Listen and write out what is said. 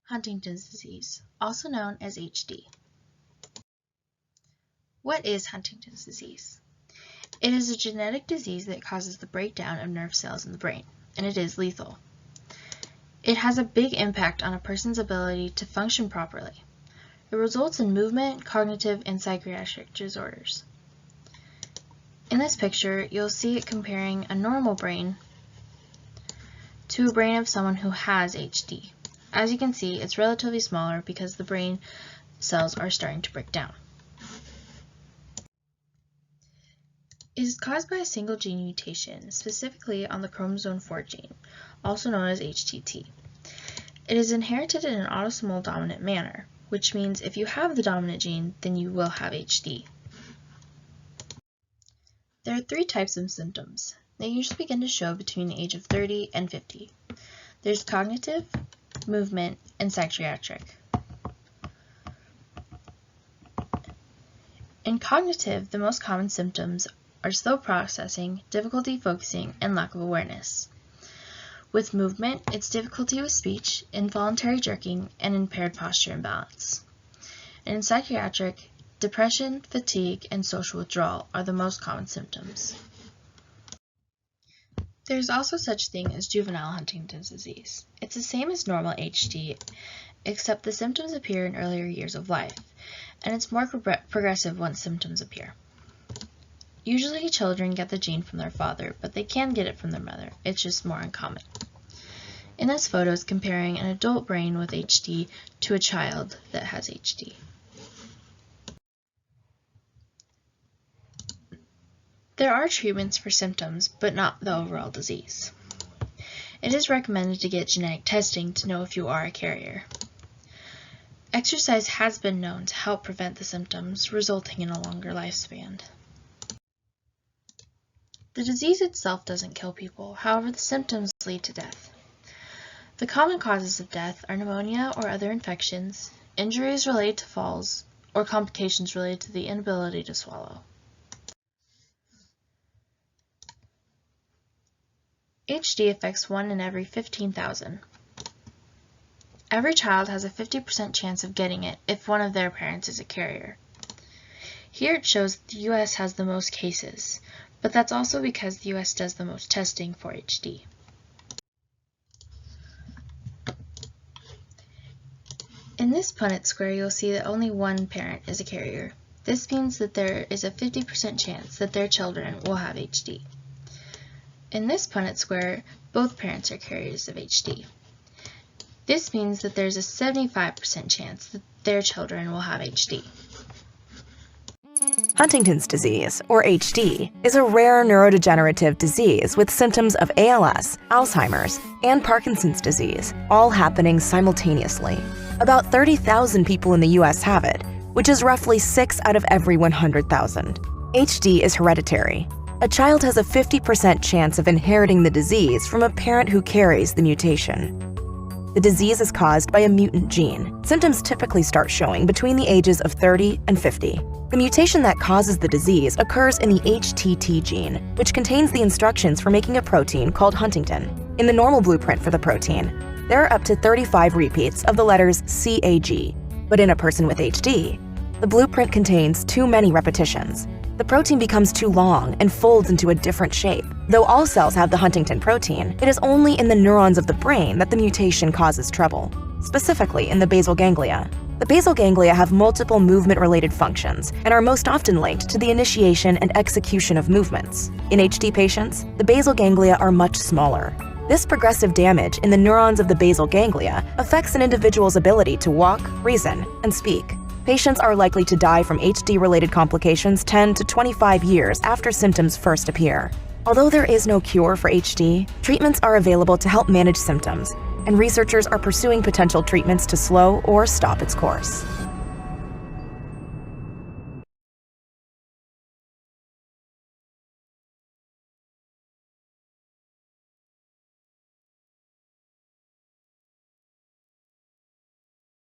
Huntington's disease, also known as HD. What is Huntington's disease? It is a genetic disease that causes the breakdown of nerve cells in the brain, and it is lethal. It has a big impact on a person's ability to function properly. It results in movement, cognitive, and psychiatric disorders. In this picture, you'll see it comparing a normal brain to a brain of someone who has HD. As you can see, it's relatively smaller because the brain cells are starting to break down. It is caused by a single gene mutation, specifically on the chromosome 4 gene, also known as HTT. It is inherited in an autosomal dominant manner, which means if you have the dominant gene, then you will have HD. There are 3 types of symptoms. They usually begin to show between the age of 30 and 50. There's cognitive, movement, and psychiatric. In cognitive, the most common symptoms are slow processing, difficulty focusing, and lack of awareness. With movement, it's difficulty with speech, involuntary jerking, and impaired posture and balance. And in psychiatric, depression, fatigue, and social withdrawal are the most common symptoms. There's also such thing as juvenile Huntington's disease. It's the same as normal HD, except the symptoms appear in earlier years of life, and it's more progressive once symptoms appear. Usually children get the gene from their father, but they can get it from their mother. It's just more uncommon. In this photo is comparing an adult brain with HD to a child that has HD. There are treatments for symptoms, but not the overall disease. It is recommended to get genetic testing to know if you are a carrier. Exercise has been known to help prevent the symptoms, resulting in a longer lifespan. The disease itself doesn't kill people, however the symptoms lead to death. The common causes of death are pneumonia or other infections, injuries related to falls, or complications related to the inability to swallow. HD affects 1 in every 15,000. Every child has a 50% chance of getting it if one of their parents is a carrier. Here it shows the U.S. has the most cases, but that's also because the U.S. does the most testing for HD. In this Punnett square, you'll see that only one parent is a carrier. This means that there is a 50% chance that their children will have HD. In this Punnett square, both parents are carriers of HD. This means that there's a 75% chance that their children will have HD. Huntington's disease, or HD, is a rare neurodegenerative disease with symptoms of ALS, Alzheimer's, and Parkinson's disease, all happening simultaneously. About 30,000 people in the U.S. have it, which is roughly 6 out of every 100,000. HD is hereditary. A child has a 50% chance of inheriting the disease from a parent who carries the mutation. The disease is caused by a mutant gene. Symptoms typically start showing between the ages of 30 and 50. The mutation that causes the disease occurs in the HTT gene, which contains the instructions for making a protein called Huntington. In the normal blueprint for the protein, there are up to 35 repeats of the letters CAG, but in a person with HD, the blueprint contains too many repetitions. The protein becomes too long and folds into a different shape. Though all cells have the Huntington protein, it is only in the neurons of the brain that the mutation causes trouble, specifically in the basal ganglia. The basal ganglia have multiple movement-related functions and are most often linked to the initiation and execution of movements. In HD patients, the basal ganglia are much smaller. This progressive damage in the neurons of the basal ganglia affects an individual's ability to walk, reason, and speak. Patients are likely to die from HD-related complications 10 to 25 years after symptoms first appear. Although there is no cure for HD, treatments are available to help manage symptoms, and researchers are pursuing potential treatments to slow or stop its course.